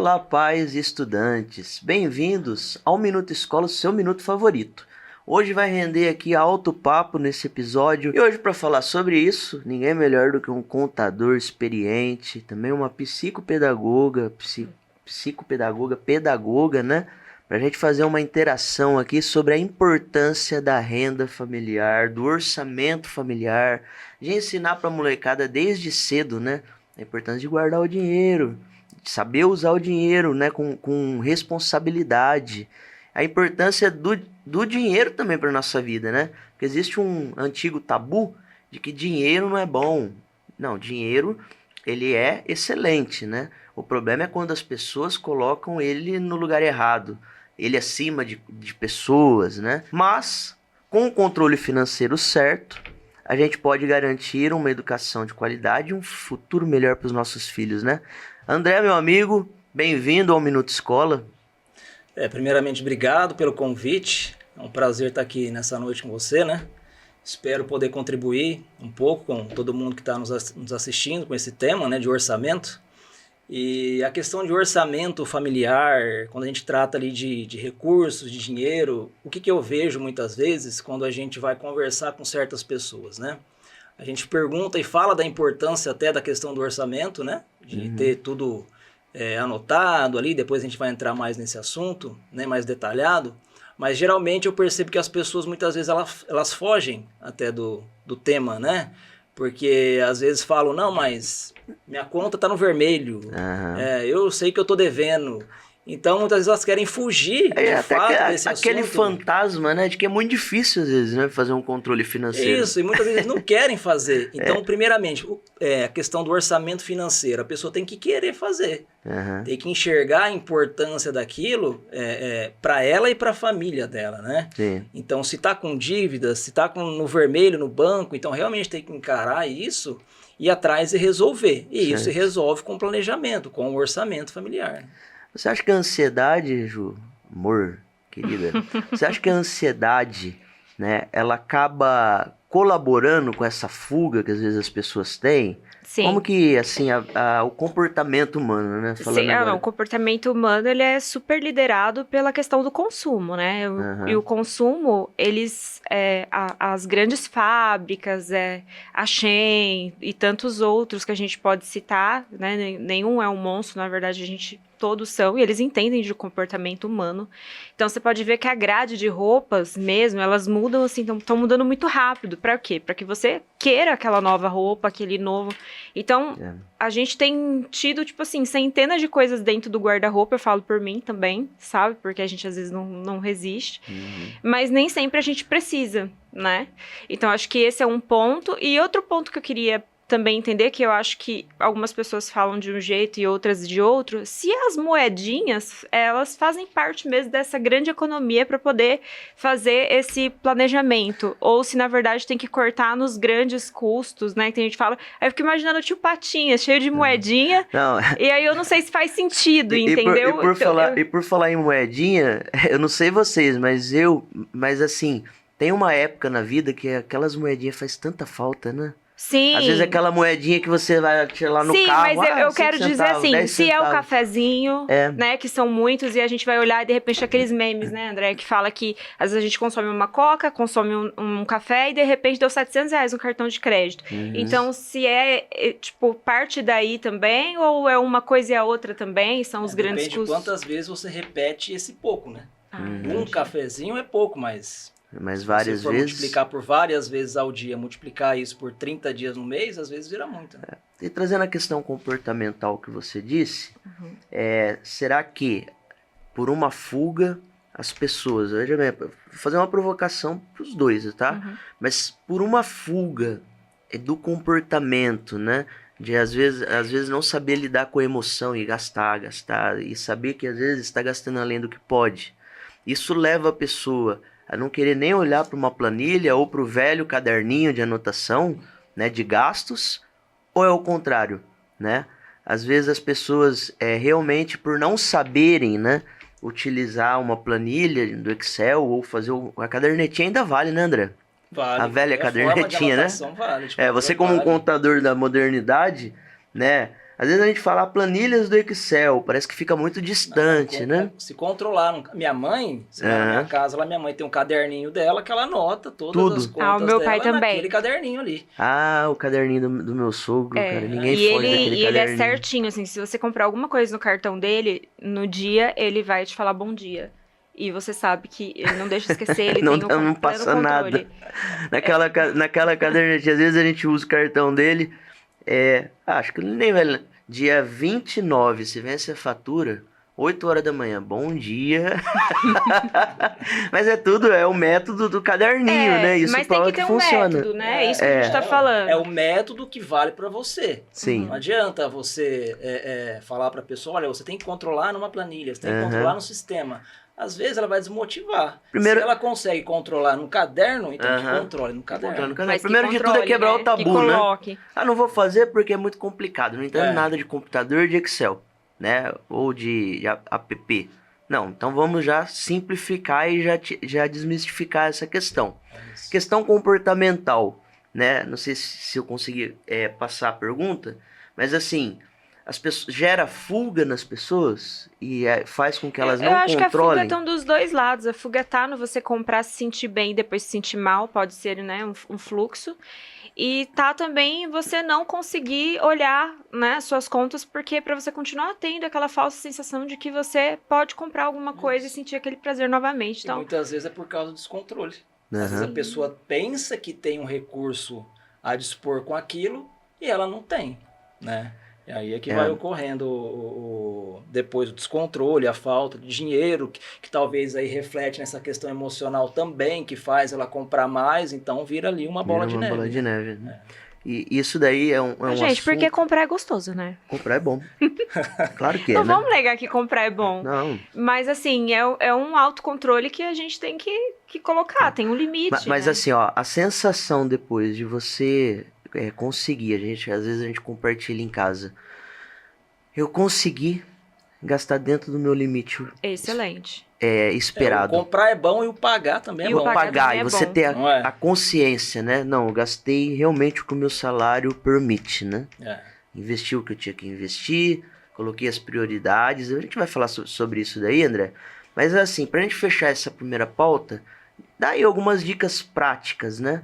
Olá, pais e estudantes. Bem-vindos ao Minuto Escola, o seu minuto favorito. Hoje vai render aqui alto papo nesse episódio. E hoje, para falar sobre isso, ninguém melhor do que um contador experiente, também uma pedagoga, né? Pra gente fazer uma interação aqui sobre a importância da renda familiar, do orçamento familiar, de ensinar pra molecada desde cedo, né? A importância de guardar o dinheiro, de saber usar o dinheiro, né? Com responsabilidade. A importância do dinheiro também para nossa vida, né? Porque existe um antigo tabu de que dinheiro não é bom. Não, dinheiro, ele é excelente, né? O problema é quando as pessoas colocam ele no lugar errado. Ele acima de pessoas, né? Mas, com o controle financeiro certo, a gente pode garantir uma educação de qualidade e um futuro melhor para os nossos filhos, né? André, meu amigo, bem-vindo ao Minuto Escola. Primeiramente, obrigado pelo convite. É um prazer estar aqui nessa noite com você, né? Espero poder contribuir um pouco com todo mundo que está nos assistindo com esse tema, né, de orçamento. E a questão de orçamento familiar, quando a gente trata ali de recursos, de dinheiro, o que eu vejo muitas vezes quando a gente vai conversar com certas pessoas, né? A gente pergunta e fala da importância até da questão do orçamento, né? De ter tudo anotado ali, depois a gente vai entrar mais nesse assunto, né, mais detalhado. Mas geralmente eu percebo que as pessoas muitas vezes elas fogem até do tema, né? Porque às vezes falam, não, mas minha conta tá no vermelho, eu sei que eu tô devendo. Então muitas vezes elas querem fugir de fato desse aquele assunto. fantasma, né, de que é muito difícil às vezes, né, fazer um controle financeiro. Isso, e muitas vezes não querem fazer. Então, primeiramente, a questão do orçamento financeiro, a pessoa tem que querer fazer. Tem que enxergar a importância daquilo para ela e para a família dela, né? Sim. Então, se está com dívidas, se está no vermelho no banco, então realmente tem que encarar isso, ir atrás e resolver. E isso se resolve com planejamento, com o orçamento familiar. Você acha que a ansiedade, Ju, amor, querida, você acha que a ansiedade, né, ela acaba colaborando com essa fuga que às vezes as pessoas têm? Sim. Como que, assim, o comportamento humano, né? Sim, o comportamento humano, ele é super liderado pela questão do consumo, né? E o consumo, as grandes fábricas, a Shein e tantos outros que a gente pode citar, né? Nenhum é um monstro, na verdade, todos são, e eles entendem de comportamento humano. Então, você pode ver que a grade de roupas mesmo, elas mudam assim, estão mudando muito rápido. Para quê? Para que você queira aquela nova roupa, aquele novo... Então, a gente tem tido, tipo assim, centenas de coisas dentro do guarda-roupa, eu falo por mim também, sabe? Porque a gente às vezes não resiste. Mas nem sempre a gente precisa, né? Então, acho que esse é um ponto. E outro ponto que eu queria também entender, que eu acho que algumas pessoas falam de um jeito e outras de outro, se as moedinhas, elas fazem parte mesmo dessa grande economia para poder fazer esse planejamento, ou se na verdade tem que cortar nos grandes custos, né, que a gente fala, aí eu fico imaginando o tio Patinhas, cheio de moedinha, e aí eu não sei se faz sentido, entendeu? E por falar em moedinha, eu não sei vocês, mas assim, tem uma época na vida que aquelas moedinhas faz tanta falta, né? Sim. Às vezes aquela moedinha que você vai tirar no carro. Sim, mas eu quero dizer assim, se é o cafezinho, né, que são muitos, e a gente vai olhar e de repente aqueles memes, né, André, que fala que às vezes a gente consome uma coca, consome um café e de repente deu R$700 no cartão de crédito. Então, se tipo, parte daí também, ou é uma coisa e a outra também, são os grandes custos? Depende de quantas vezes você repete esse pouco, né? Um cafezinho é pouco, mas várias se for vezes... multiplicar por várias vezes ao dia, multiplicar isso por 30 dias no mês, às vezes vira muito. Né? E trazendo a questão comportamental que você disse, será que por uma fuga as pessoas... Veja bem, vou fazer uma provocação para os dois, tá? Mas por uma fuga do comportamento, né? De às vezes não saber lidar com a emoção e gastar, e saber que às vezes está gastando além do que pode. Isso leva a pessoa a não querer nem olhar para uma planilha ou para o velho caderninho de anotação, né, de gastos, ou é o contrário, né? Às vezes as pessoas realmente por não saberem, né, utilizar uma planilha do Excel ou fazer a cadernetinha ainda vale, né, André? Vale. A velha cadernetinha, né? Vale, você como um contador da modernidade, né? Às vezes a gente fala planilhas do Excel, parece que fica muito distante, né? Se controlar. Minha mãe, se vai na minha casa, lá minha mãe tem um caderninho dela que ela anota todas as contas o meu pai dela também. naquele caderninho ali. Ah, o caderninho do meu sogro, cara. Ninguém foge daquele caderninho. E ele é certinho, assim, se você comprar alguma coisa no cartão dele, no dia ele vai te falar bom dia. E você sabe que ele não deixa esquecer, ele não, tem o não passa nada. Naquela caderneta, às vezes a gente usa o cartão dele, acho que ele nem vai... Dia 29, se vence a fatura, 8 horas da manhã, bom dia. Mas é o método do caderninho, né? Isso mas tem que ter um método, né? É isso que a gente tá falando. É o método que vale para você. Sim. Não adianta você falar para a pessoa, olha, você tem que controlar numa planilha, você tem que controlar no sistema. Às vezes ela vai desmotivar. Primeiro... Se ela consegue controlar no caderno, então que controle no caderno. Mas primeiro de tudo é quebrar o tabu, né? Não vou fazer porque é muito complicado. Não entendo nada de computador, de Excel, né? Ou de app. Não, então vamos já simplificar e já desmistificar essa questão. Questão comportamental, né? Não sei se eu consegui passar a pergunta, mas assim... As pessoas, gera fuga nas pessoas e faz com que elas não controlem. Eu acho que a fuga estão dos dois lados. A fuga tá no você comprar, se sentir bem e depois se sentir mal, pode ser, né, um fluxo. E tá também você não conseguir olhar, né, suas contas, porque para você continuar tendo aquela falsa sensação de que você pode comprar alguma coisa e sentir aquele prazer novamente. Então... E muitas vezes é por causa do descontrole. Às vezes a pessoa pensa que tem um recurso a dispor com aquilo e ela não tem, né? E aí é que vai ocorrendo depois o descontrole, a falta de dinheiro, que talvez aí reflete nessa questão emocional também, que faz ela comprar mais, então vira ali uma bola de neve. Bola de neve, né? E isso daí é um gente, assunto... porque comprar é gostoso, né? Comprar é bom. Claro que é, Não né? vamos negar que comprar é bom. Não. Mas assim, é um autocontrole que a gente tem que colocar, tem um limite. Mas né? assim, ó, a sensação depois de você... conseguir, às vezes a gente compartilha em casa. Eu consegui gastar dentro do meu limite. Excelente. Esperado. O comprar é bom e o pagar também é bom. O pagar, e você ter a consciência, né? Não, eu gastei realmente o que o meu salário permite, né? Investi o que eu tinha que investir, coloquei as prioridades. A gente vai falar sobre isso daí, André. Mas assim, pra gente fechar essa primeira pauta, dá aí algumas dicas práticas, né?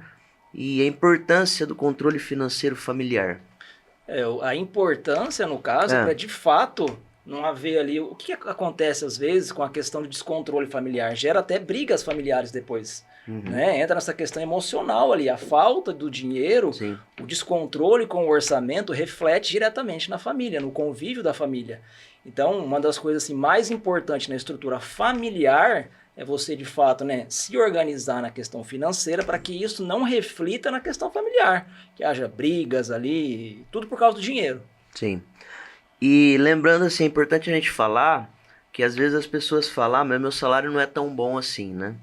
E a importância do controle financeiro familiar. A importância, no caso, é para de fato não haver ali... O que acontece às vezes com a questão do descontrole familiar? Gera até brigas familiares depois. Né? Entra nessa questão emocional ali. A falta do dinheiro, o descontrole com o orçamento reflete diretamente na família, no convívio da família. Então, uma das coisas assim, mais importantes na estrutura familiar... é você, de fato, né, se organizar na questão financeira para que isso não reflita na questão familiar. Que haja brigas ali, tudo por causa do dinheiro. Sim. E lembrando, assim, é importante a gente falar que às vezes as pessoas falam, mas meu salário não é tão bom assim, né?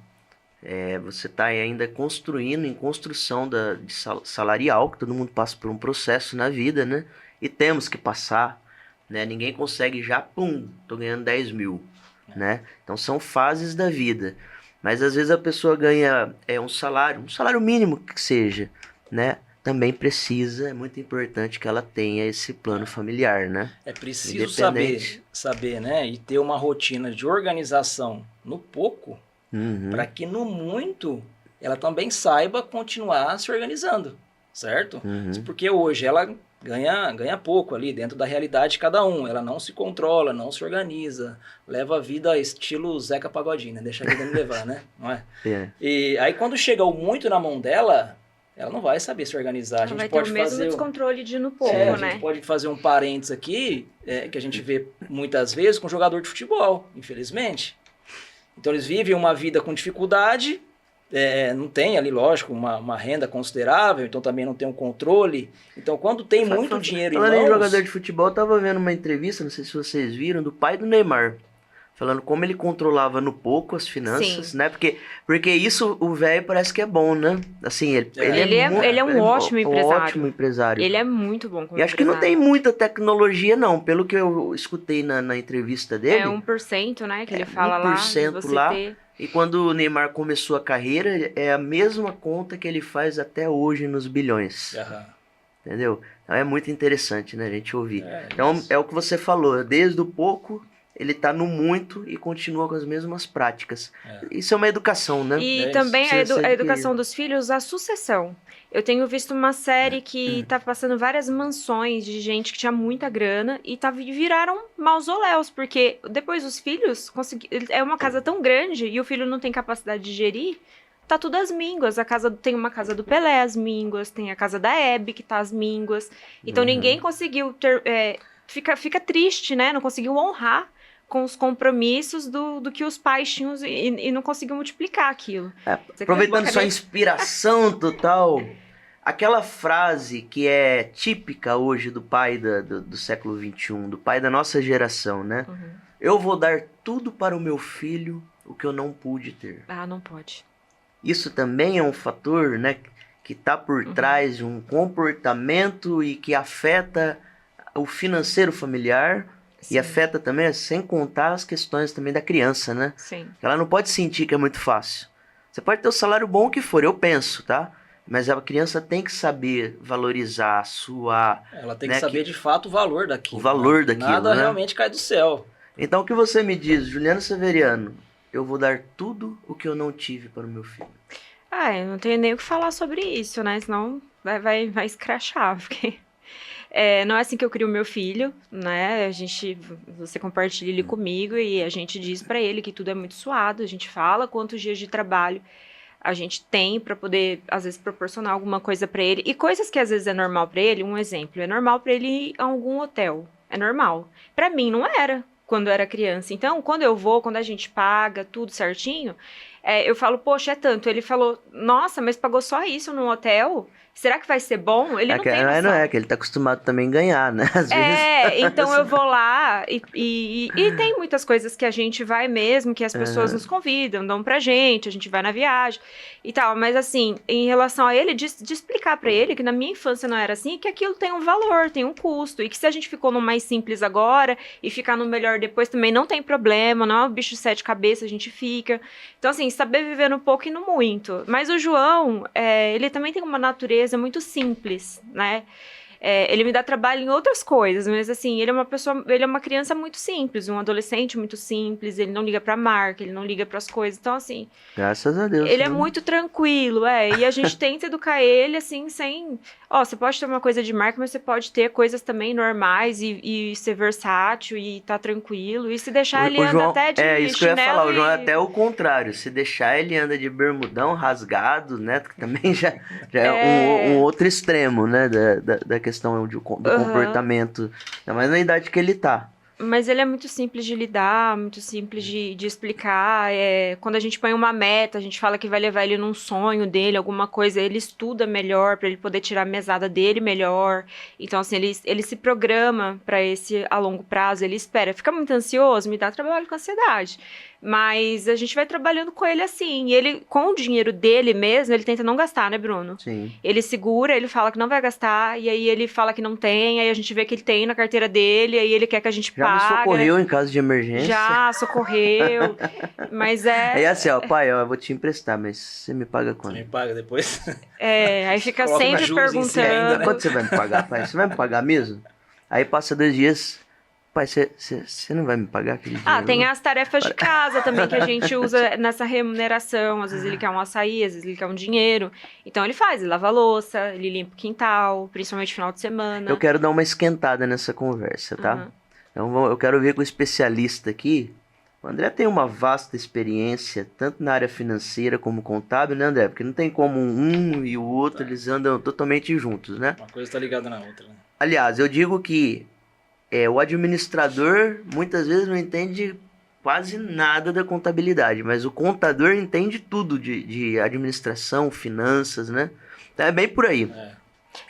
Você está ainda em construção de salarial, que todo mundo passa por um processo na vida, né? E temos que passar, né? Ninguém consegue já, tô ganhando 10 mil. Né? Então são fases da vida, mas às vezes a pessoa ganha um salário mínimo que seja, né? Também é muito importante que ela tenha esse plano familiar, né? É preciso saber, né? E ter uma rotina de organização no pouco, para que no muito ela também saiba continuar se organizando, certo? Porque hoje ela ganha pouco ali dentro da realidade de cada um. Ela não se controla, não se organiza, leva a vida estilo Zeca Pagodinho, né? Deixa a vida me levar, né? Não é? E aí quando chega o muito na mão dela, ela não vai saber se organizar. A gente vai pode ter o mesmo descontrole de no pouco, né? A gente pode fazer um parênteses aqui, que a gente vê muitas vezes com jogador de futebol, infelizmente. Então eles vivem uma vida com dificuldade, não tem ali, lógico, uma renda considerável, então também não tem um controle. Então, quando tem muito dinheiro em mãos... Falando em jogador de futebol, eu tava vendo uma entrevista, não sei se vocês viram, do pai do Neymar, falando como ele controlava no pouco as finanças, né? Porque isso, o velho parece que é bom, né? Assim, ele é um ótimo empresário. Ótimo empresário. Ele é muito bom como E acho que não tem muita tecnologia, não, pelo que eu escutei na entrevista dele. 1%, né? Que ele fala lá. 1% lá. E quando o Neymar começou a carreira, é a mesma conta que ele faz até hoje nos bilhões. entendeu? Então é muito interessante, né, a gente ouvir. Então é o que você falou, desde o pouco ele tá no muito e continua com as mesmas práticas. Isso é uma educação, né? E também a educação dos filhos, a sucessão. Eu tenho visto uma série que tá passando várias mansões de gente que tinha muita grana e viraram mausoléus, porque depois os filhos é uma casa tão grande e o filho não tem capacidade de gerir, tá tudo às mínguas. Tem uma casa do Pelé às mínguas, tem a casa da Hebe que tá às mínguas. Então ninguém conseguiu fica triste, né? Não conseguiu honrar com os compromissos do que os pais tinham e não conseguiu multiplicar aquilo. Aproveitando sua inspiração total, aquela frase que é típica hoje do pai do século XXI, do pai da nossa geração, né? Eu vou dar tudo para o meu filho o que eu não pude ter. Ah, não pode. Isso também é um fator, né, que está por trás de um comportamento e que afeta o financeiro familiar. Sim. E afeta também, sem contar as questões também da criança, né? Sim. Ela não pode sentir que é muito fácil. Você pode ter o salário bom que for, eu penso, tá? Mas a criança tem que saber valorizar, suar. Ela tem que saber de fato o valor daquilo. O valor daquilo, Nada né? realmente cai do céu. Então o que você me diz, Juliano Severiano? Eu vou dar tudo o que eu não tive para o meu filho. Eu não tenho nem o que falar sobre isso, né? Senão vai escrachar, porque... não é assim que eu crio meu filho, né? Você compartilha ele comigo e a gente diz pra ele que tudo é muito suado. A gente fala quantos dias de trabalho a gente tem pra poder, às vezes, proporcionar alguma coisa pra ele. E coisas que às vezes é normal pra ele, um exemplo, é normal pra ele ir a algum hotel. É normal. Pra mim não era quando eu era criança. Então, quando a gente paga tudo certinho, eu falo, poxa, é tanto. Ele falou, nossa, mas pagou só isso num hotel? Será que vai ser bom? Ele não tem noção. Não é, que ele tá acostumado também a ganhar, né? Às vezes... Então eu vou lá e tem muitas coisas que a gente vai mesmo, que as pessoas nos convidam, dão pra gente, a gente vai na viagem e tal. Mas assim, em relação a ele, de explicar pra ele que na minha infância não era assim, que aquilo tem um valor, tem um custo. E que se a gente ficou no mais simples agora e ficar no melhor depois também não tem problema, não é um bicho de sete cabeças, a gente fica. Então assim, saber viver no pouco e no muito. Mas o João, ele também tem uma natureza muito simples, né? Ele me dá trabalho em outras coisas, mas assim, ele é uma criança muito simples, um adolescente muito simples, ele não liga pra marca, ele não liga pras coisas, então assim... Graças a Deus. Ele é muito tranquilo, e a gente tenta educar ele, assim, sem... você pode ter uma coisa de marca, mas você pode ter coisas também normais e ser versátil e tá tranquilo, e se deixar ele anda João, até de chinelo. Isso que eu ia falar, o João é até o contrário, se deixar ele anda de bermudão rasgado, né, que também já é um outro extremo, né, da questão do comportamento, ainda mais na idade que ele tá. Mas ele é muito simples de lidar, muito simples de explicar. Quando a gente põe uma meta, a gente fala que vai levar ele num sonho dele, alguma coisa, ele estuda melhor para ele poder tirar a mesada dele melhor. Então, assim, ele se programa para esse a longo prazo, ele espera. Fica muito ansioso, me dá trabalho com ansiedade. Mas a gente vai trabalhando com ele assim. E ele, com o dinheiro dele mesmo, ele tenta não gastar, né, Bruno? Sim. Ele segura, ele fala que não vai gastar, e aí ele fala que não tem, aí a gente vê que ele tem na carteira dele, aí ele quer que a gente pague. Já me socorreu em caso de emergência. Já, socorreu. Mas Aí assim, pai, eu vou te emprestar, mas você me paga quando? Você me paga depois? Aí fica sempre perguntando. Ainda, né? Quanto você vai me pagar, pai? Você vai me pagar mesmo? Aí passa 2 dias... Pai, você não vai me pagar aquele dinheiro? Tem as tarefas de casa também que a gente usa nessa remuneração. Às vezes ele quer um açaí, às vezes ele quer um dinheiro. Então ele lava a louça, ele limpa o quintal, principalmente no final de semana. Eu quero dar uma esquentada nessa conversa, tá? Então eu quero ver com o especialista aqui. O André tem uma vasta experiência, tanto na área financeira como contábil, né, André? Porque não tem como um e o outro, eles andam totalmente juntos, né? Uma coisa tá ligada na outra, né? Aliás, eu digo que o administrador muitas vezes não entende quase nada da contabilidade, mas o contador entende tudo de administração, finanças, né? Então é bem por aí.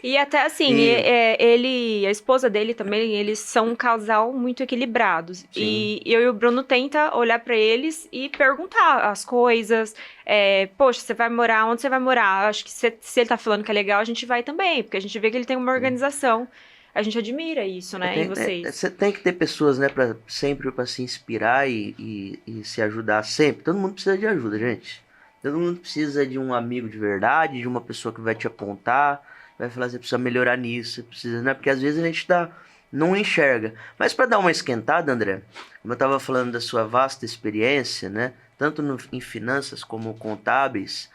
E até assim, ele, a esposa dele também, eles são um casal muito equilibrados. Sim. E eu e o Bruno tenta olhar pra eles e perguntar as coisas. Poxa, você vai morar? Onde você vai morar? Acho que se ele tá falando que é legal, a gente vai também, porque a gente vê que ele tem uma organização. A gente admira isso, né, em vocês. Você tem que ter pessoas, né, sempre para se inspirar e se ajudar sempre. Todo mundo precisa de ajuda, gente. Todo mundo precisa de um amigo de verdade, de uma pessoa que vai te apontar. vai falar, você precisa melhorar nisso, você precisa, né? Porque às vezes a gente não enxerga. Mas para dar uma esquentada, André, como eu estava falando da sua vasta experiência, né? Tanto em finanças como contábeis,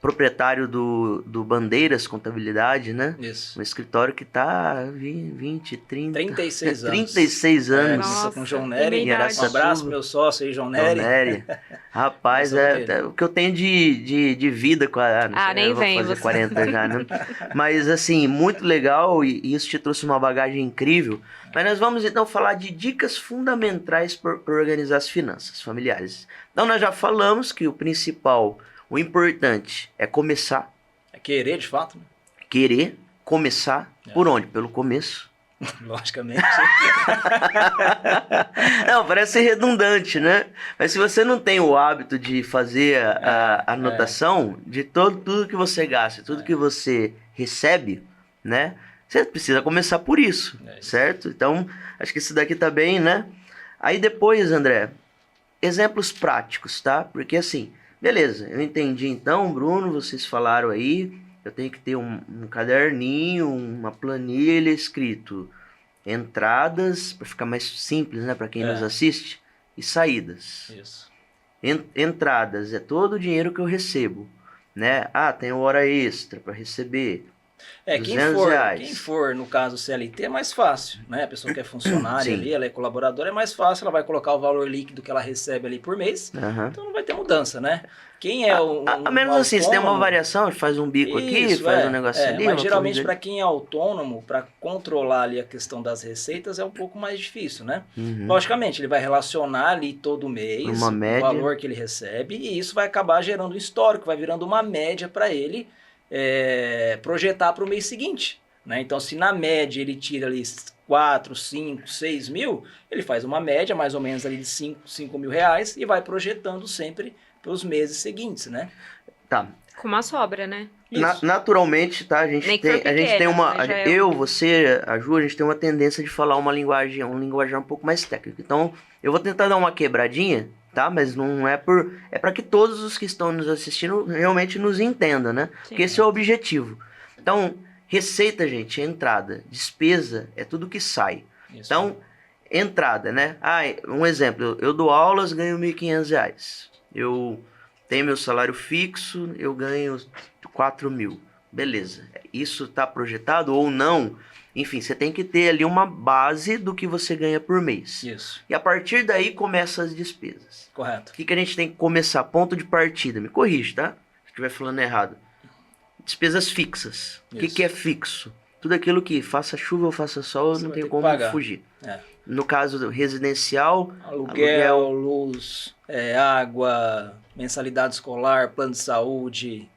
proprietário do Bandeiras Contabilidade, né? Isso. Um escritório que tá 20, 30... 36 anos. 36 anos. Nossa, com o João Nery. Um abraço pro meu sócio aí, João João Nery. Nery. Rapaz, o que eu tenho de vida com a... Não sei, nem eu vou vem fazer você. 40 já, né? Mas, assim, muito legal e isso te trouxe uma bagagem incrível. Mas nós vamos, então, falar de dicas fundamentais para organizar as finanças familiares. Então, nós já falamos que o principal... O importante é começar. É querer, de fato. Né? Querer começar. Por onde? Pelo começo. Logicamente. Não, parece redundante, né? Mas se você não tem o hábito de fazer a anotação de tudo que você gasta, tudo que você recebe, né? Você precisa começar por isso, certo? Então, acho que isso daqui tá bem, né? Aí depois, André, exemplos práticos, tá? Porque assim... Beleza, eu entendi então, Bruno, vocês falaram aí, eu tenho que ter um caderninho, uma planilha escrito entradas, para ficar mais simples, né, para quem nos assiste, e saídas. Isso. Entradas é todo o dinheiro que eu recebo, né? Ah, tem hora extra para receber. Quem for, no caso CLT, é mais fácil, né? A pessoa que é funcionária ali, ela é colaboradora, é mais fácil, ela vai colocar o valor líquido que ela recebe ali por mês, então não vai ter mudança, né? Quem é a menos assim, se tem uma variação, faz um bico aqui, faz um negócio ali. Mas geralmente para quem é autônomo, para controlar ali a questão das receitas é um pouco mais difícil, né? Logicamente, ele vai relacionar ali todo mês o valor que ele recebe e isso vai acabar gerando um histórico, vai virando uma média para ele projetar para o mês seguinte, né? Então, se na média ele tira ali 4, 5, 6 mil, ele faz uma média mais ou menos ali de 5 mil reais e vai projetando sempre para os meses seguintes, né? Tá. Com uma sobra, né? Naturalmente, tá? A gente tem uma... você, a Ju, a gente tem uma tendência de falar um linguajar um pouco mais técnico. Então, eu vou tentar dar uma quebradinha, tá? Mas não é por... É para que todos os que estão nos assistindo realmente nos entendam, né? Sim. Porque esse é o objetivo. Então, receita, gente, é entrada. Despesa é tudo que sai. Isso. Então, entrada, né? Um exemplo. Eu dou aulas, ganho R$1.500. Eu tenho meu salário fixo, eu ganho 4 mil. Beleza. Isso está projetado ou não? Enfim, você tem que ter ali uma base do que você ganha por mês. Isso. E a partir daí começam as despesas. Correto. O que a gente tem que começar? Ponto de partida. Me corrige, tá? Se estiver falando errado. Despesas fixas. O que é fixo? Tudo aquilo que faça chuva ou faça sol, não tem como fugir. No caso do residencial, aluguel, luz, água, mensalidade escolar, plano de saúde,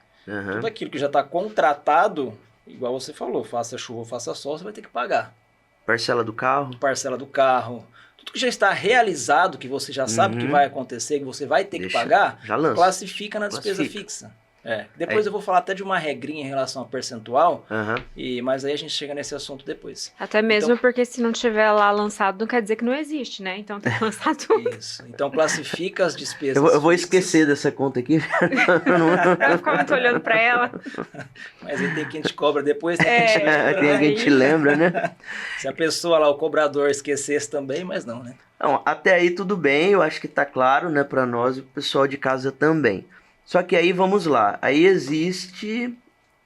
tudo aquilo que já está contratado, igual você falou, faça chuva ou faça sol, você vai ter que pagar. Parcela do carro. Tudo que já está realizado, que você já sabe que vai acontecer, que você vai ter que pagar, classifica na despesa fixa. Depois eu vou falar até de uma regrinha em relação ao percentual, mas aí a gente chega nesse assunto depois. Até mesmo porque se não tiver lá lançado, não quer dizer que não existe, né? Então tem que lançar tudo. Isso. Então classifica as despesas eu vou esquecer dessa conta aqui. Pra ficar muito olhando pra ela. Mas aí tem quem te cobra depois, tem quem te lembra. Tem quem te lembra, né? Se a pessoa lá, o cobrador, esquecesse também, mas não, né? Não, até aí tudo bem, eu acho que tá claro, né, pra nós e pro pessoal de casa também. Só que aí vamos lá, aí existe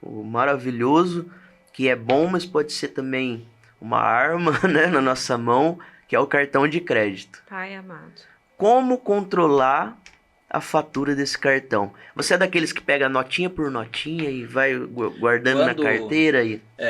o maravilhoso, que é bom, mas pode ser também uma arma, né, na nossa mão, que é o cartão de crédito. Pai amado. Como controlar a fatura desse cartão? Você é daqueles que pega notinha por notinha e vai guardando na carteira?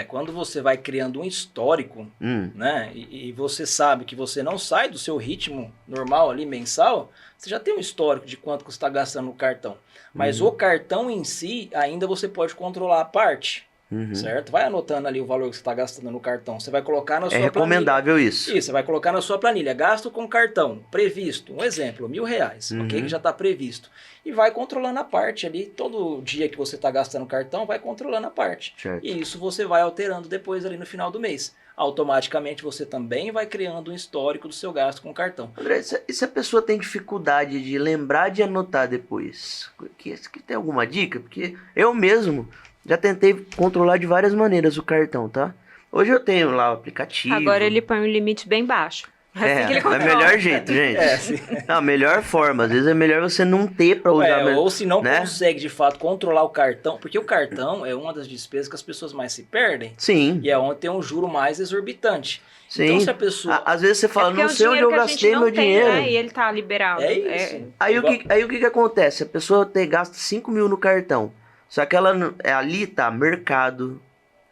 Quando você vai criando um histórico, né, e você sabe que você não sai do seu ritmo normal ali, mensal, você já tem um histórico de quanto que você está gastando no cartão. Mas o cartão em si, ainda você pode controlar a parte, certo? Vai anotando ali o valor que você está gastando no cartão. Você vai colocar na sua planilha. É recomendável isso. Isso, você vai colocar na sua planilha. Gasto com cartão, previsto. Um exemplo, R$1.000, ok? Que já está previsto. E vai controlando a parte ali. Todo dia que você está gastando cartão, vai controlando a parte. Certo. E isso você vai alterando depois ali no final do mês. Automaticamente você também vai criando um histórico do seu gasto com cartão. André, e se a pessoa tem dificuldade de lembrar de anotar depois? Que tem alguma dica? Porque eu mesmo, Já tentei controlar de várias maneiras o cartão, tá? Hoje eu tenho lá o aplicativo. Agora ele põe um limite bem baixo. É o melhor jeito, gente. Sim. Não, a melhor forma. Às vezes é melhor você não ter pra usar. Ou se não né? consegue, de fato, controlar o cartão. Porque o cartão é uma das despesas que as pessoas mais se perdem. Sim. E é onde tem um juro mais exorbitante. Sim. Então, se a pessoa... Às vezes você fala, não sei onde eu gastei meu dinheiro. Né? E ele tá liberado. É isso. Aí o que acontece? A pessoa gasta 5 mil no cartão. Só que ela ali tá mercado.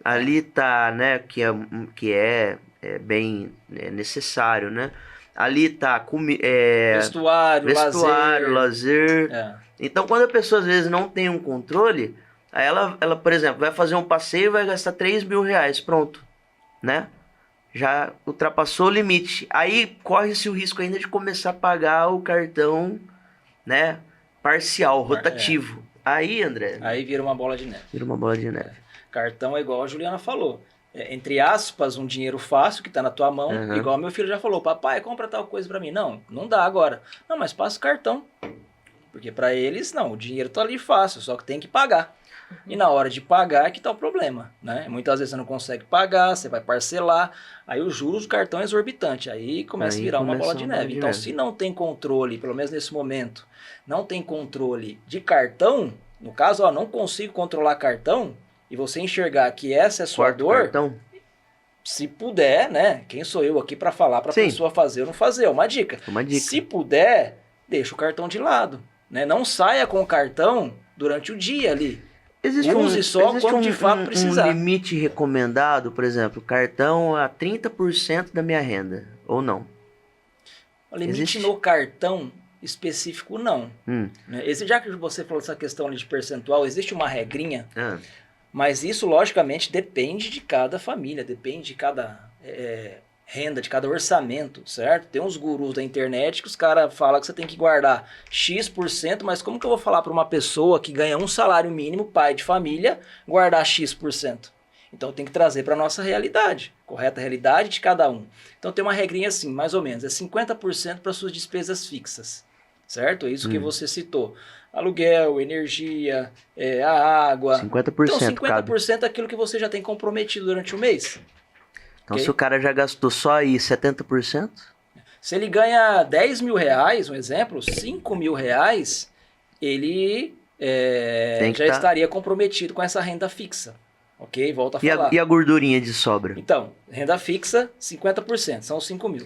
Ali tá, né, que é bem necessário, né? Ali tá vestuário, lazer. É. Então, quando a pessoa às vezes não tem um controle, aí ela, por exemplo, vai fazer um passeio e vai gastar 3 mil reais, pronto, né? Já ultrapassou o limite. Aí corre-se o risco ainda de começar a pagar o cartão, né, parcial, rotativo. Aí, André... Aí vira uma bola de neve. Vira uma bola de neve. Cartão é igual a Juliana falou. Entre aspas, um dinheiro fácil que tá na tua mão, igual meu filho já falou, papai, compra tal coisa pra mim. Não dá agora. Não, mas passa o cartão. Porque pra eles, não, o dinheiro tá ali fácil, só que tem que pagar. E na hora de pagar é que tá o problema, né? Muitas vezes você não consegue pagar, você vai parcelar, aí os juros do cartão é exorbitante, aí começa a virar uma bola de neve. Então, se não tem controle, pelo menos nesse momento, não tem controle de cartão, no caso, não consigo controlar cartão, e você enxergar que essa é a sua dor, cartão. Se puder, né? Quem sou eu aqui para falar para a pessoa fazer ou não fazer? É uma dica. Se puder, deixa o cartão de lado, né? Não saia com o cartão durante o dia ali. Use só quando de fato precisar. Um limite recomendado, por exemplo, cartão a 30% da minha renda, ou não? O limite no cartão específico, não. Já que você falou dessa questão ali de percentual, existe uma regrinha... Mas isso, logicamente, depende de cada família, depende de cada renda, de cada orçamento, certo? Tem uns gurus da internet que os caras falam que você tem que guardar X%, mas como que eu vou falar para uma pessoa que ganha um salário mínimo, pai de família, guardar X%? Então tem que trazer para a nossa realidade, correta realidade de cada um. Então tem uma regrinha assim, mais ou menos, é 50% para suas despesas fixas, certo? É isso que você citou. Aluguel, energia, a água. 50%. Então 50% é aquilo que você já tem comprometido durante o mês. Então se o cara já gastou só aí 70%? Se ele ganha 10 mil reais, um exemplo, 5 mil reais, ele já estaria comprometido com essa renda fixa. Ok? Volta a falar. E a gordurinha de sobra? Então, renda fixa, 50%, são 5 mil.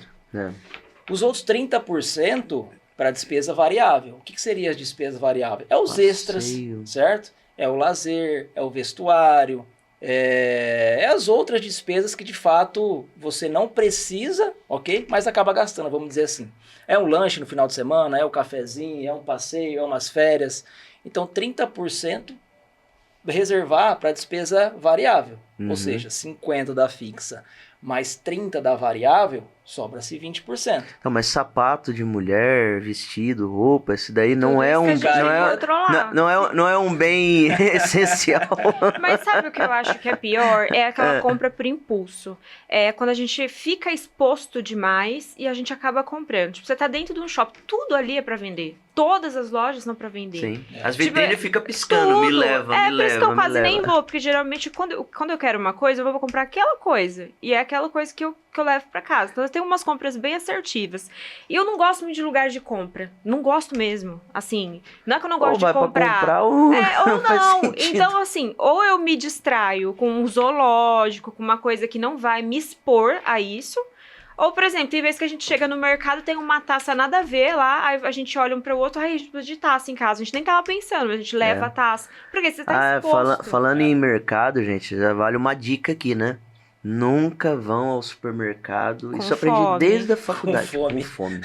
Os outros 30%... para despesa variável. O que seria a despesa variável? É os extras, certo? É o lazer, é o vestuário, é as outras despesas que de fato você não precisa, ok? Mas acaba gastando, vamos dizer assim. É um lanche no final de semana, é um cafezinho, é um passeio, é umas férias. Então 30% reservar para despesa variável, ou seja, 50% da fixa mais 30% da variável, sobra-se 20%. Não, mas sapato de mulher, vestido, roupa, isso daí não é um não é um bem essencial. Mas sabe o que eu acho que é pior? É aquela compra por impulso. É quando a gente fica exposto demais e a gente acaba comprando. Tipo, você tá dentro de um shopping, tudo ali é pra vender. Todas as lojas são pra vender. Sim. As vitrines ficam piscando, tudo. Me leva, me leva. Por isso que eu quase nem vou, porque geralmente quando eu quero uma coisa, eu vou comprar aquela coisa. E é aquela coisa que eu levo pra casa. Então eu tenho umas compras bem assertivas. E eu não gosto muito de lugar de compra. Não gosto mesmo. Assim, não é que eu não gosto de comprar. Ou não. Então, assim, ou eu me distraio com um zoológico, com uma coisa que não vai me expor a isso. Ou, por exemplo, tem vezes que a gente chega no mercado, tem uma taça nada a ver lá, aí a gente olha um para o outro, aí a gente precisa de taça em casa. A gente nem tava pensando, mas a gente leva a taça. Porque você tá exposto. Falando em mercado, gente, já vale uma dica aqui, né? Nunca vão ao supermercado. Isso eu aprendi desde a faculdade. Com fome.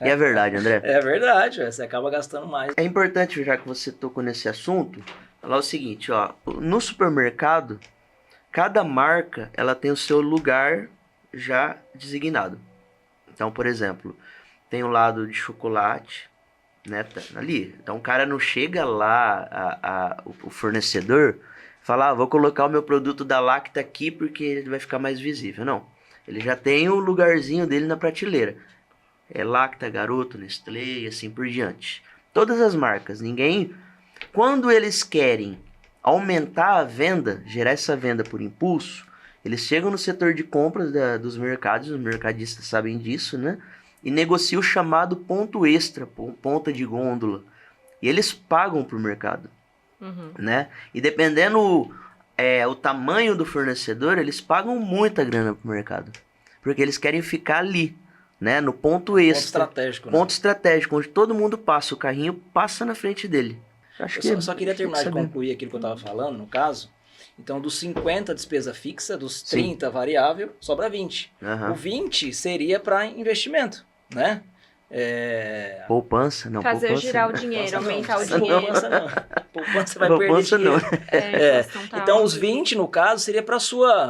E é verdade, André? É verdade, você acaba gastando mais. É importante, já que você tocou nesse assunto, falar o seguinte, ó. No supermercado, cada marca, ela tem o seu lugar já designado. Então, por exemplo, tem o lado de chocolate, né, tá ali. Então o cara não chega lá, o fornecedor, fala, vou colocar o meu produto da Lacta aqui porque ele vai ficar mais visível. Não, ele já tem o lugarzinho dele na prateleira. É Lacta, Garoto, Nestlé e assim por diante. Todas as marcas, quando eles querem aumentar a venda, gerar essa venda por impulso, eles chegam no setor de compras dos mercados, os mercadistas sabem disso, né? E negociam o chamado ponto extra, ponta de gôndola. E eles pagam para o mercado, né? E dependendo o tamanho do fornecedor, eles pagam muita grana para o mercado. Porque eles querem ficar ali, né? No ponto extra. Ponto estratégico, ponto estratégico, onde todo mundo passa, o carrinho passa na frente dele. Eu só queria terminar de concluir aquilo que eu estava falando, no caso. Então, dos 50 despesa fixa, dos 30 variável, sobra 20. O 20 seria para investimento, né? Poupança, não. Fazer poupança, girar não. o dinheiro, aumentar o Não, dinheiro. poupança não. Poupança vai Poupança perder dinheiro. não. Então, os 20, no caso, seria para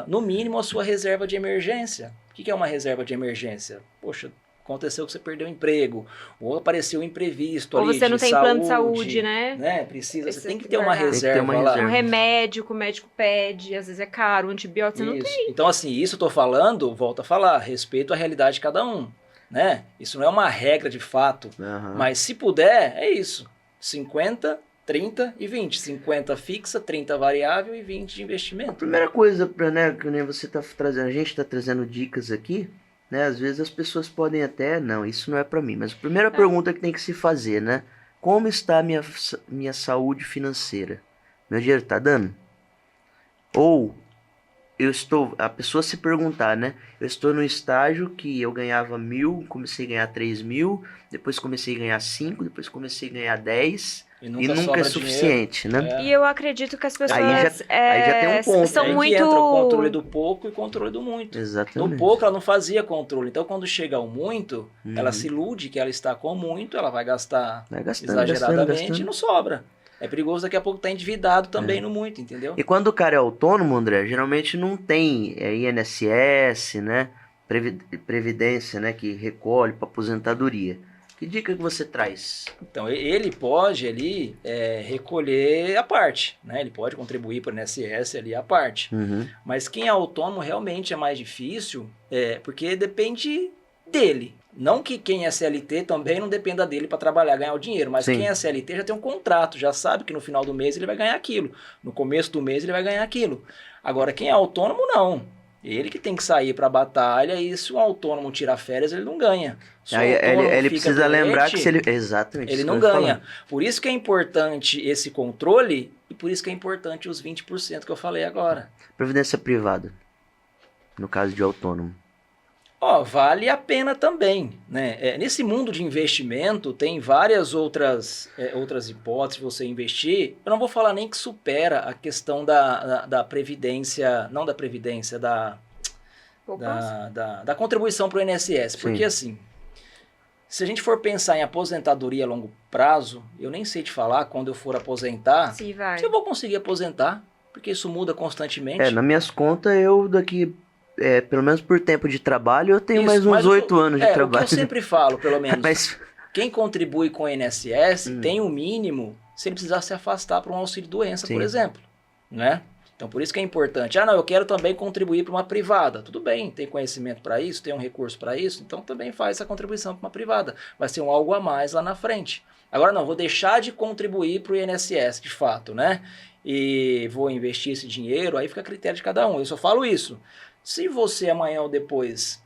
no mínimo, a sua reserva de emergência. O que é uma reserva de emergência? Poxa, aconteceu que você perdeu o emprego, ou apareceu um imprevisto ou ali você não de tem saúde, plano de saúde, né? Precisa, você Esse tem que é ter uma verdade. reserva Tem que ter uma lá. reserva. Um remédio que o médico pede, às vezes é caro, um antibiótico você não Isso. tem. Então, assim, isso eu tô falando, volto a falar, respeito à realidade de cada um, né? Isso não é uma regra de fato, mas se puder, é isso. 50, 30 e 20. 50 fixa, 30 variável e 20 de investimento. A primeira coisa, né, que nem você tá trazendo, a gente tá trazendo dicas aqui, né? Às vezes as pessoas podem até, não, isso não é para mim. Mas a primeira pergunta que tem que se fazer, né? Como está a minha saúde financeira? Meu dinheiro tá dando? Ou a pessoa se perguntar, né? Eu estou no estágio que eu ganhava 1.000, comecei a ganhar 3.000, depois comecei a ganhar 5, depois comecei a ganhar 10 e nunca é suficiente, né? E eu acredito que as pessoas aí já tem um ponto. são aí muito... que entra o controle do pouco e o controle do muito. Exatamente. No pouco ela não fazia controle, então quando chega ao muito, ela se ilude que ela está com muito, ela vai gastar exageradamente gastando. e não sobra. É perigoso daqui a pouco estar endividado também no muito, entendeu? E quando o cara é autônomo, André, geralmente não tem INSS, né? Previdência, né? Que recolhe para aposentadoria. Que dica que você traz? Então, ele pode ali recolher a parte, né? Ele pode contribuir para o INSS ali a parte. Mas quem é autônomo realmente é mais difícil, porque depende dele. Não que quem é CLT também não dependa dele para trabalhar, ganhar o dinheiro, mas quem é CLT já tem um contrato, já sabe que no final do mês ele vai ganhar aquilo, no começo do mês ele vai ganhar aquilo. Agora, quem é autônomo, não. Ele que tem que sair para a batalha e se um autônomo tira férias, ele não ganha. Se ele precisa lembrar que se ele... Exatamente. Ele não ganha. Por isso que é importante esse controle e por isso que é importante os 20% que eu falei agora. Previdência privada, no caso de autônomo. Vale a pena também, né? Nesse mundo de investimento tem várias outras hipóteses de você investir. Eu não vou falar nem que supera a questão da previdência, não da previdência, da contribuição para o INSS. Porque assim, se a gente for pensar em aposentadoria a longo prazo, eu nem sei te falar quando eu for aposentar, se eu vou conseguir aposentar, porque isso muda constantemente. Nas minhas contas, eu daqui... pelo menos por tempo de trabalho, eu tenho mais uns 8 anos de trabalho. O que eu sempre falo, pelo menos, quem contribui com o INSS tem o mínimo se ele precisar se afastar para um auxílio-doença, por exemplo, né? Então, por isso que é importante. Eu quero também contribuir para uma privada. Tudo bem, tem conhecimento para isso, tem um recurso para isso, então também faz essa contribuição para uma privada. Vai ser algo a mais lá na frente. Agora não, vou deixar de contribuir para o INSS, de fato, né? E vou investir esse dinheiro, aí fica a critério de cada um. Eu só falo isso. Se você amanhã ou depois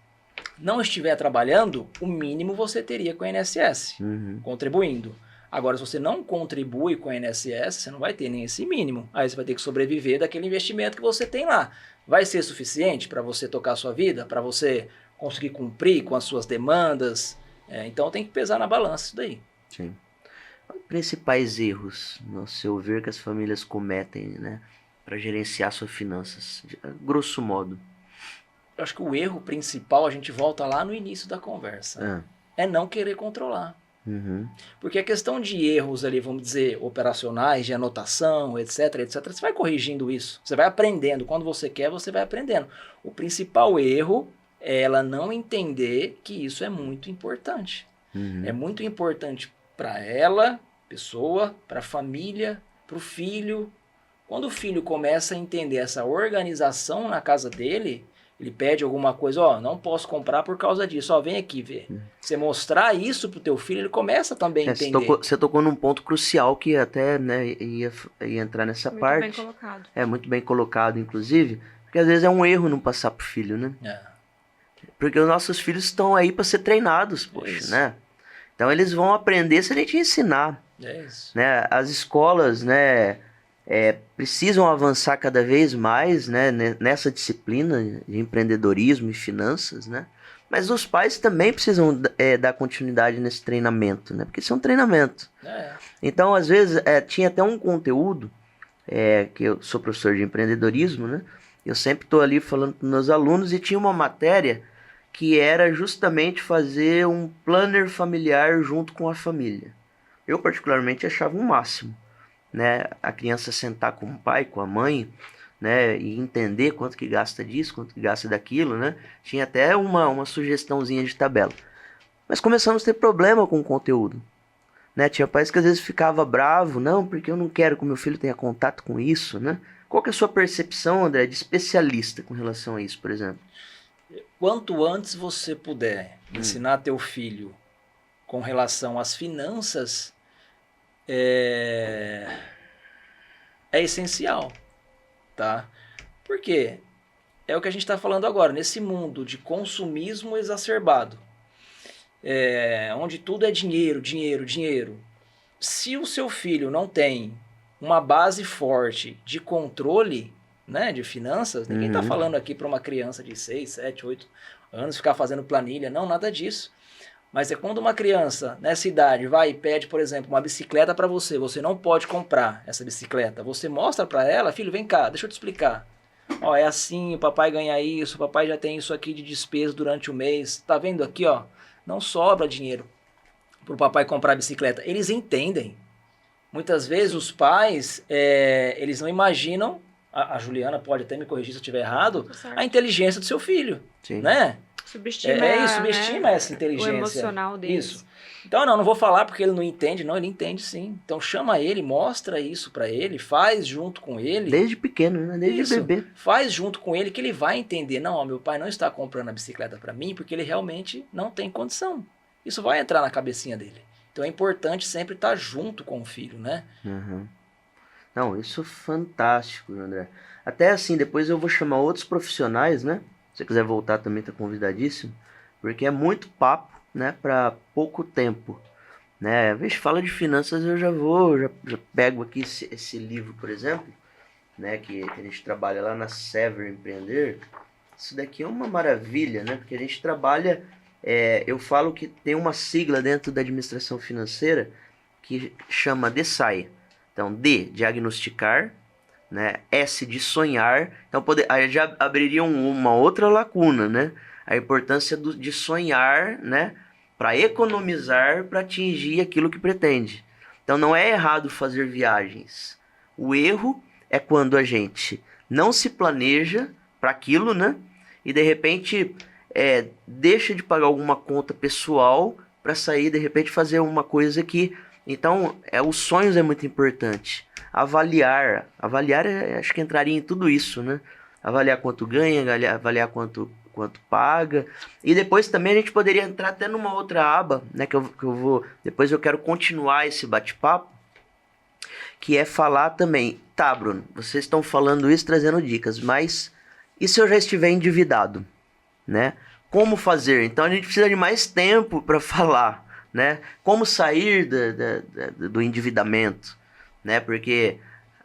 não estiver trabalhando, o mínimo você teria com a INSS, contribuindo. Agora, se você não contribui com a INSS, você não vai ter nem esse mínimo. Aí você vai ter que sobreviver daquele investimento que você tem lá. Vai ser suficiente para você tocar a sua vida? Para você conseguir cumprir com as suas demandas? Então tem que pesar na balança isso daí. Sim. Os principais erros, no seu ver, que as famílias cometem, né? Para gerenciar suas finanças, grosso modo. Eu acho que o erro principal, a gente volta lá no início da conversa, é não querer controlar. Porque a questão de erros ali, vamos dizer, operacionais, de anotação, etc, você vai corrigindo isso, você vai aprendendo. Quando você quer, você vai aprendendo. O principal erro é ela não entender que isso é muito importante. É muito importante para ela, pessoa, para a família, para o filho. Quando o filho começa a entender essa organização na casa dele, ele pede alguma coisa, ó, não posso comprar por causa disso, ó, vem aqui ver. Você mostrar isso pro teu filho, ele começa também a entender. Você tocou num ponto crucial que até, né, ia entrar nessa Muito parte. bem colocado. É muito bem colocado, inclusive, porque às vezes é um erro não passar pro filho, né? Porque os nossos filhos estão aí para ser treinados, poxa, né? Então eles vão aprender se a gente ensinar. É isso. Né? As escolas, né, precisam avançar cada vez mais, né, nessa disciplina de empreendedorismo e finanças, né? Mas os pais também precisam dar continuidade nesse treinamento, né? Porque isso é um treinamento. Então, às vezes, tinha até um conteúdo, que eu sou professor de empreendedorismo, né? Eu sempre estou ali falando para os meus alunos e tinha uma matéria que era justamente fazer um planner familiar junto com a família. Eu particularmente achava um máximo, né? A criança sentar com o pai, com a mãe, né? E entender quanto que gasta disso, quanto que gasta daquilo, né? Tinha até uma sugestãozinha de tabela. Mas começamos a ter problema com o conteúdo, né? Tinha pais que às vezes ficava bravo, não, porque eu não quero que o meu filho tenha contato com isso, né? Qual que é a sua percepção, André, de especialista com relação a isso, por exemplo? Quanto antes você puder ensinar teu filho com relação às finanças, é essencial, tá? Por quê? É o que a gente está falando agora, nesse mundo de consumismo exacerbado, onde tudo é dinheiro, dinheiro, dinheiro. Se o seu filho não tem uma base forte de controle, né, de finanças, ninguém está falando aqui para uma criança de 6, 7, 8 anos ficar fazendo planilha, não, nada disso. Mas é quando uma criança nessa idade vai e pede, por exemplo, uma bicicleta para você, você não pode comprar essa bicicleta, você mostra para ela, filho, vem cá, deixa eu te explicar. Ó, é assim, o papai ganha isso, o papai já tem isso aqui de despesa durante o mês, tá vendo aqui, ó, não sobra dinheiro pro papai comprar a bicicleta. Eles entendem. Muitas vezes os pais, eles não imaginam, a Juliana pode até me corrigir se eu estiver errado, a inteligência do seu filho, Sim. né? Subestima, subestima essa inteligência. O emocional deles. Isso. Então, não vou falar porque ele não entende. Não, ele entende sim. Então, chama ele, mostra isso pra ele, faz junto com ele. Desde pequeno, né? Desde bebê. Faz junto com ele que ele vai entender. Não, ó, meu pai não está comprando a bicicleta pra mim porque ele realmente não tem condição. Isso vai entrar na cabecinha dele. Então, é importante sempre estar junto com o filho, né? Não, isso é fantástico, André. Até assim, depois eu vou chamar outros profissionais, né? Se você quiser voltar também, tá convidadíssimo. Porque é muito papo, né? Para pouco tempo, né? Às vezes fala de finanças, eu já pego aqui esse livro, por exemplo, né? Que a gente trabalha lá na Sever Empreender. Isso daqui é uma maravilha, né? Porque a gente trabalha... eu falo que tem uma sigla dentro da administração financeira que chama DSAI. Então, D, diagnosticar, né? S, de sonhar. Então, aí já abriria uma outra lacuna, né? A importância de sonhar, né? Para economizar, para atingir aquilo que pretende. Então, não é errado fazer viagens. O erro é quando a gente não se planeja para aquilo, né? E, de repente, deixa de pagar alguma conta pessoal para sair, de repente, fazer uma coisa que... Então, os sonhos é muito importante. Avaliar, acho que entraria em tudo isso, né? Avaliar quanto ganha, avaliar quanto paga. E depois também a gente poderia entrar até numa outra aba, né? Que eu vou... Depois eu quero continuar esse bate-papo, que é falar também... Tá, Bruno, vocês estão falando isso, trazendo dicas, mas e se eu já estiver endividado, né? Como fazer? Então a gente precisa de mais tempo para falar, né? Como sair do endividamento, né? Porque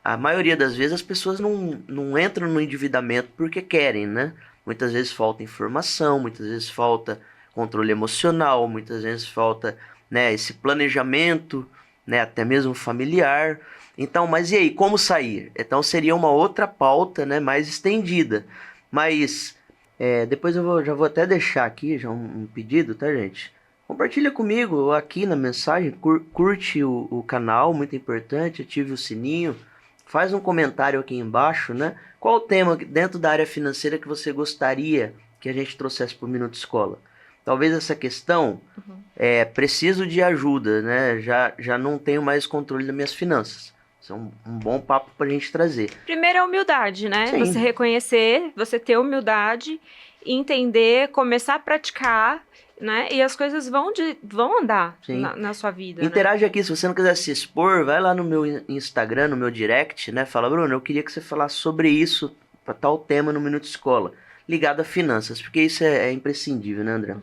a maioria das vezes as pessoas não entram no endividamento porque querem, né? Muitas vezes falta informação, muitas vezes falta controle emocional, muitas vezes falta, né, esse planejamento, né, até mesmo familiar. Então, mas e aí, como sair? Então seria uma outra pauta, né, mais estendida. Mas depois já vou até deixar aqui já um pedido, tá, gente? Compartilha comigo aqui na mensagem, curte o canal, muito importante, ative o sininho, faz um comentário aqui embaixo, né? Qual o tema dentro da área financeira que você gostaria que a gente trouxesse para o Minuto Escola? Talvez essa questão, preciso de ajuda, né? Já não tenho mais controle das minhas finanças. Isso é um bom papo pra gente trazer. Primeiro é a humildade, né? Sim. Você reconhecer, você ter humildade, entender, começar a praticar, né? E as coisas vão andar na sua vida. Interage aqui, se você não quiser se expor, vai lá no meu Instagram, no meu direct, né? Fala, Bruno, eu queria que você falasse sobre isso, para tal tema no Minuto Escola, ligado a finanças, porque isso é imprescindível, né, André?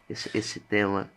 Esse tema.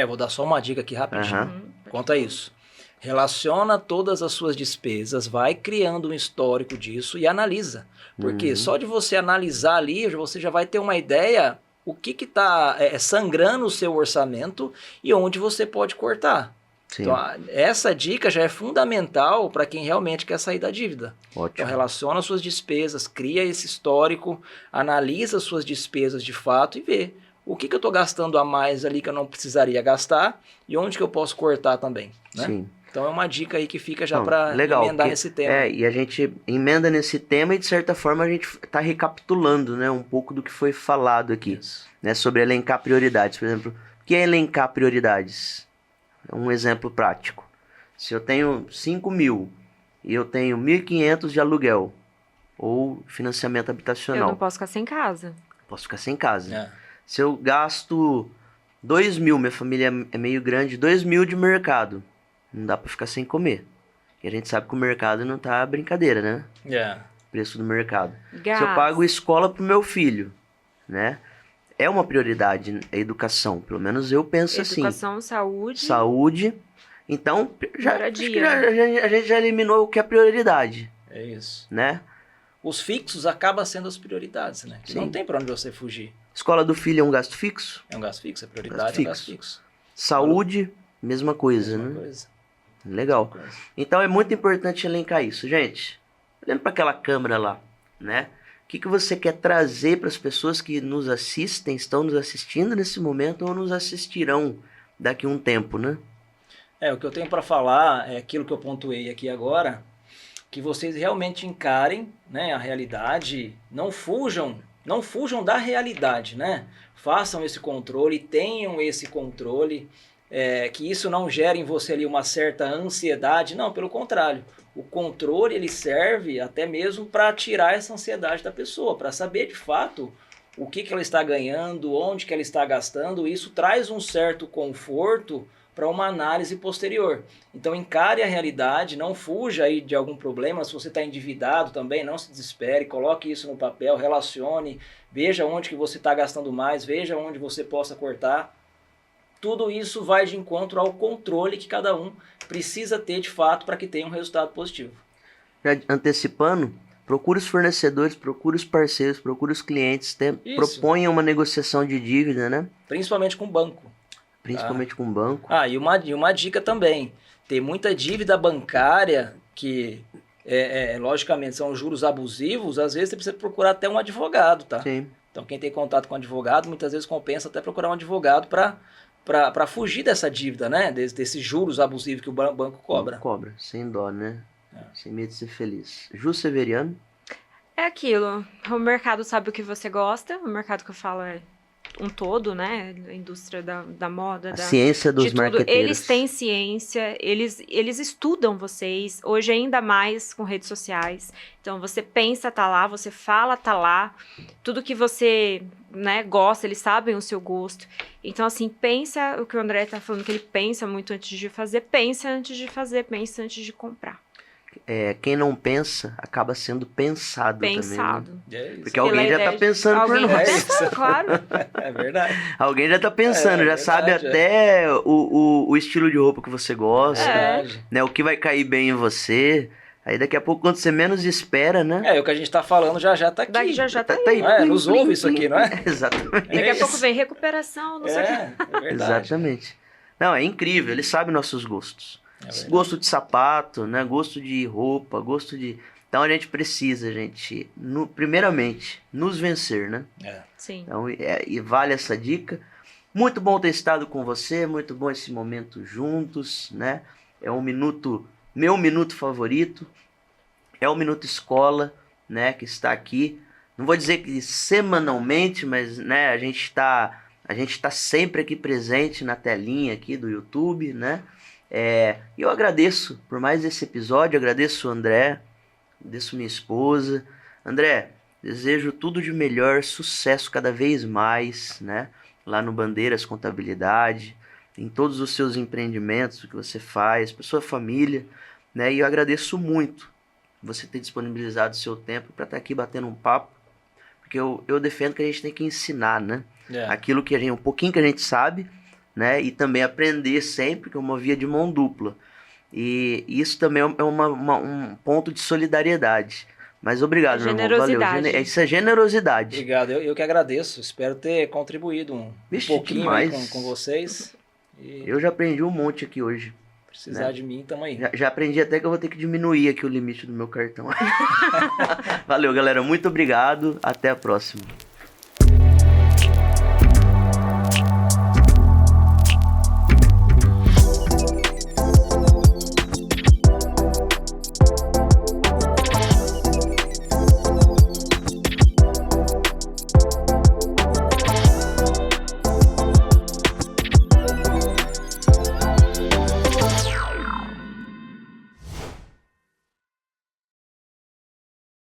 Vou dar só uma dica aqui rapidinho. Quanto a isso. Relaciona todas as suas despesas, vai criando um histórico disso e analisa. Porque só de você analisar ali, você já vai ter uma ideia o que está sangrando o seu orçamento e onde você pode cortar. Sim. Então, essa dica já é fundamental para quem realmente quer sair da dívida. Ótimo. Então, relaciona suas despesas, cria esse histórico, analisa suas despesas de fato e vê o que eu estou gastando a mais ali que eu não precisaria gastar e onde que eu posso cortar também, né? Sim. Então é uma dica aí que fica já para emendar nesse tema. E a gente emenda nesse tema e de certa forma a gente está recapitulando, né, um pouco do que foi falado aqui, né, sobre elencar prioridades. Por exemplo, o que é elencar prioridades? Um exemplo prático. Se eu tenho 5.000 e eu tenho 1.500 de aluguel ou financiamento habitacional. Eu não posso ficar sem casa. Posso ficar sem casa. Se eu gasto 2.000, minha família é meio grande, 2.000 de mercado. Não dá pra ficar sem comer. E a gente sabe que o mercado não tá brincadeira, né? Preço do mercado. Gás. Se eu pago escola pro meu filho, né? É uma prioridade a educação. Pelo menos eu penso assim. Educação, saúde. Saúde. Então, acho que a gente já eliminou o que é prioridade. É isso. Né? Os fixos acabam sendo as prioridades, né? Que não tem pra onde você fugir. Escola do filho é um gasto fixo? É um gasto fixo, é prioridade, é um gasto fixo. Saúde, mesma coisa, né? Legal. Então é muito importante elencar isso. Gente, olhando para aquela câmera lá, né? O que você quer trazer para as pessoas que nos assistem, estão nos assistindo nesse momento ou nos assistirão daqui a um tempo, né? O que eu tenho para falar é aquilo que eu pontuei aqui agora, que vocês realmente encarem, né, a realidade, não fujam da realidade, né? Façam esse controle, tenham esse controle, que isso não gere em você ali uma certa ansiedade, não, pelo contrário. O controle ele serve até mesmo para tirar essa ansiedade da pessoa, para saber de fato o que ela está ganhando, onde que ela está gastando. Isso traz um certo conforto para uma análise posterior. Então encare a realidade, não fuja aí de algum problema. Se você está endividado também, não se desespere, coloque isso no papel, relacione, veja onde que você está gastando mais, veja onde você possa cortar. Tudo isso vai de encontro ao controle que cada um precisa ter de fato para que tenha um resultado positivo. Já antecipando, procure os fornecedores, procure os parceiros, procure os clientes, proponha uma negociação de dívida, né? Principalmente com o banco. Principalmente com o banco. E uma dica também, tem muita dívida bancária que, logicamente, são juros abusivos, às vezes você precisa procurar até um advogado, tá? Sim. Então quem tem contato com advogado, muitas vezes compensa até procurar um advogado para fugir dessa dívida, né? Desses juros abusivos que o banco cobra. Cobra, sem dó, né? Sem medo de ser feliz. Ju Severiano? É aquilo, o mercado sabe o que você gosta, o mercado que eu falo é um todo, né? A indústria da moda, a ciência dos marqueteiros. Eles têm ciência, eles estudam vocês, hoje ainda mais com redes sociais. Então você pensa, tá lá, você fala, tá lá. Tudo que você, né, gosta, eles sabem o seu gosto. Então, assim, pensa o que o André tá falando, que ele pensa muito antes de fazer, pensa antes de fazer, pensa antes de comprar. Quem não pensa acaba sendo pensado também. Né? Porque alguém já tá pensando por nós. Claro. É verdade. Alguém já tá pensando, já sabe até o estilo de roupa que você gosta, né? O que vai cair bem em você. Aí daqui a pouco, quando você menos espera, né? O que a gente tá falando já tá aqui. Daqui já tá aí. Nos ouve isso aqui, não é? Exatamente. Daqui a pouco vem recuperação, não sei o que. É verdade. Exatamente. Não, é incrível, ele sabe nossos gostos. Gosto de sapato, né? Gosto de roupa, gosto de... Então a gente precisa, gente, primeiramente, nos vencer, né? Sim. Então, e vale essa dica. Muito bom ter estado com você, muito bom esse momento juntos, né? É um minuto, meu minuto favorito. É o Minuto Escola, né? Que está aqui. Não vou dizer que semanalmente, mas, né? A gente tá sempre aqui presente na telinha aqui do YouTube, né? E eu agradeço por mais esse episódio, agradeço o André, agradeço minha esposa. André, desejo tudo de melhor, sucesso cada vez mais, né? Lá no Bandeiras Contabilidade, em todos os seus empreendimentos que você faz, para sua família, né? E eu agradeço muito você ter disponibilizado o seu tempo para estar aqui batendo um papo, porque eu defendo que a gente tem que ensinar, né? Aquilo que um pouquinho que a gente sabe, né? E também aprender sempre, que é uma via de mão dupla. E isso também é um ponto de solidariedade. Mas obrigado, meu irmão. Valeu. Isso é generosidade. Obrigado. Eu que agradeço. Espero ter contribuído um pouquinho aí com vocês. Eu já aprendi um monte aqui hoje. Precisar de mim, tamo aí. Já aprendi até que eu vou ter que diminuir aqui o limite do meu cartão. Valeu, galera. Muito obrigado. Até a próxima.